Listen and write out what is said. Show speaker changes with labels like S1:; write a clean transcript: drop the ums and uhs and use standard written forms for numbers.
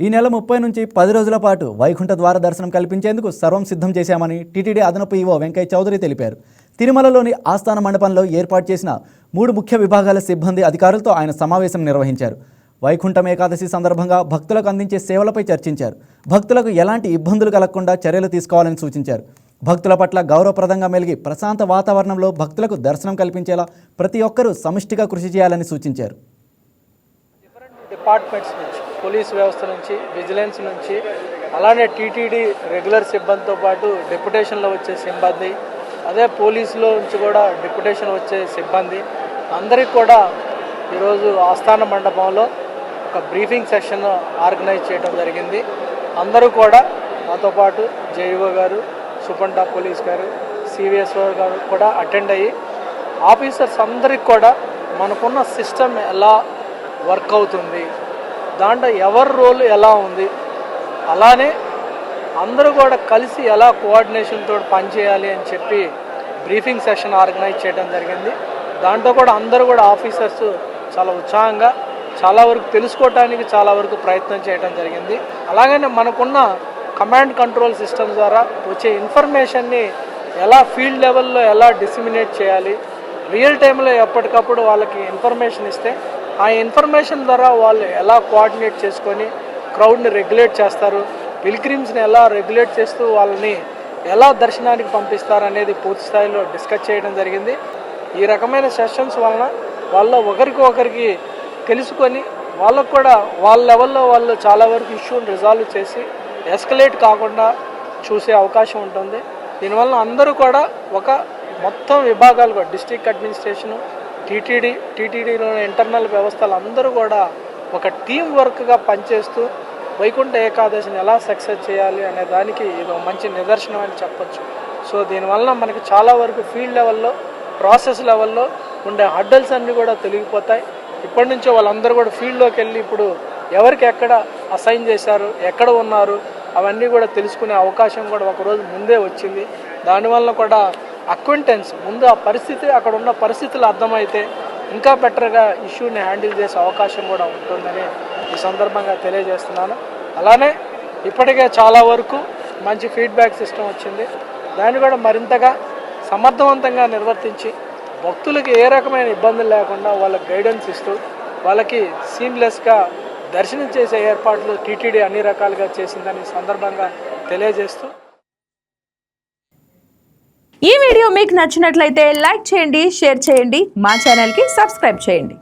S1: ఈ నెల 30 నుంచి 10 రోజుల పాటు వైకుంఠ ద్వార దర్శనం కల్పించేందుకు సర్వం సిద్ధం చేశామని టీటీడీ అదనపు ఈవో వెంకయ్య చౌదరి తెలిపారు. తిరుమలలోని ఆస్థాన మండపంలో ఏర్పాటు చేసిన 3 ముఖ్య విభాగాల సిబ్బంది అధికారులతో ఆయన సమావేశం నిర్వహించారు. వైకుంఠం ఏకాదశి సందర్భంగా భక్తులకు అందించే సేవలపై చర్చించారు. భక్తులకు ఎలాంటి ఇబ్బందులు కలగకుండా చర్యలు తీసుకోవాలని సూచించారు. భక్తుల పట్ల గౌరవప్రదంగా మెలిగి ప్రశాంత వాతావరణంలో భక్తులకు దర్శనం కల్పించేలా ప్రతి ఒక్కరూ సమిష్టిగా కృషి చేయాలని సూచించారు.
S2: డిపార్ట్మెంట్స్ నుంచి పోలీస్ వ్యవస్థ నుంచి విజిలెన్స్ నుంచి అలానే టీటీడీ రెగ్యులర్ సిబ్బందితో పాటు డెప్యుటేషన్లో వచ్చే సిబ్బంది అదే పోలీసులో నుంచి కూడా డెప్యుటేషన్ వచ్చే సిబ్బంది అందరికీ కూడా ఈరోజు ఆస్థాన మండపంలో ఒక బ్రీఫింగ్ సెషన్ ఆర్గనైజ్ చేయడం జరిగింది. అందరూ కూడా నాతో పాటు జేఈఓ గారు, సూపరింటెండెంట్ ఆఫ్ పోలీస్ గారు, సివిఎస్ఓ గారు కూడా అటెండ్ అయ్యి ఆఫీసర్స్ అందరికి కూడా మనకున్న సిస్టమ్ ఎలా వర్క్ అవుతుంది, దాంట్లో ఎవరి రోల్ ఎలా ఉంది, అలానే అందరూ కూడా కలిసి ఎలా కోఆర్డినేషన్తో పనిచేయాలి అని చెప్పి బ్రీఫింగ్ సెషన్ ఆర్గనైజ్ చేయడం జరిగింది. దాంట్లో కూడా అందరూ కూడా ఆఫీసర్స్ చాలా ఉత్సాహంగా చాలా వరకు తెలుసుకోవడానికి చాలా వరకు ప్రయత్నం చేయడం జరిగింది. అలాగనే మనకున్న కమాండ్ కంట్రోల్ సిస్టమ్ ద్వారా వచ్చే ఇన్ఫర్మేషన్ని ఎలా ఫీల్డ్ లెవెల్లో ఎలా డిసిమినేట్ చేయాలి, రియల్ టైంలో ఎప్పటికప్పుడు వాళ్ళకి ఇన్ఫర్మేషన్ ఇస్తే ఆ ఇన్ఫర్మేషన్ ద్వారా వాళ్ళు ఎలా కోఆర్డినేట్ చేసుకొని క్రౌడ్ని రెగ్యులేట్ చేస్తారు, పిల్గ్రిమ్స్ని ఎలా రెగ్యులేట్ చేస్తూ వాళ్ళని ఎలా దర్శనానికి పంపిస్తారు అనేది పూర్తి స్థాయిలో డిస్కస్ చేయడం జరిగింది. ఈ రకమైన సెషన్స్ వలన వాళ్ళ ఒకరికి తెలుసుకొని వాళ్ళకు కూడా వాళ్ళ లెవెల్లో వాళ్ళు చాలా వరకు ఇష్యూని రిజాల్వ్ చేసి ఎస్కలేట్ కాకుండా చూసే అవకాశం ఉంటుంది. దీనివల్ల అందరూ కూడా ఒక మొత్తం విభాగాలు డిస్ట్రిక్ట్ అడ్మినిస్ట్రేషను, టీటీడీలోని ఇంటర్నల్ వ్యవస్థలు అందరూ కూడా ఒక టీం వర్క్గా పనిచేస్తూ వైకుంఠ ఏకాదశిని ఎలా సక్సెస్ చేయాలి అనే దానికి ఇది మంచి నిదర్శనం అని చెప్పచ్చు. సో దీనివల్ల మనకి చాలా వరకు ఫీల్డ్ లెవెల్లో ప్రాసెస్ లెవెల్లో ఉండే హడ్డల్స్ అన్నీ కూడా తొలగిపోతాయి. ఇప్పటి నుంచో వాళ్ళందరూ కూడా ఫీల్డ్లోకి వెళ్ళి ఇప్పుడు ఎవరికి ఎక్కడ అసైన్ చేశారు, ఎక్కడ ఉన్నారు అవన్నీ కూడా తెలుసుకునే అవకాశం కూడా ఒకరోజు ముందే వచ్చింది. దానివల్ల కూడా అక్వింటెన్స్ ముందు ఆ పరిస్థితి అక్కడ ఉన్న పరిస్థితులు అర్థమైతే ఇంకా బెటర్గా ఇష్యూని హ్యాండిల్ చేసే అవకాశం కూడా ఉంటుందని ఈ సందర్భంగా తెలియజేస్తున్నాను. అలానే ఇప్పటికే చాలా వరకు మంచి ఫీడ్బ్యాక్ సిస్టమ్ వచ్చింది. దాన్ని కూడా మరింతగా సమర్థవంతంగా నిర్వర్తించి భక్తులకి ఏ రకమైన ఇబ్బందులు లేకుండా వాళ్ళకి గైడెన్స్ ఇస్తూ వాళ్ళకి సీమ్లెస్గా దర్శనం చేసే ఏర్పాట్లు టీటీడీ అన్ని రకాలుగా చేసిందని సందర్భంగా తెలియజేస్తూ
S3: ఈ వీడియో మీకు నచ్చినట్లయితే లైక్ చేయండి, షేర్ చేయండి, మా ఛానల్కి సబ్స్క్రైబ్ చేయండి.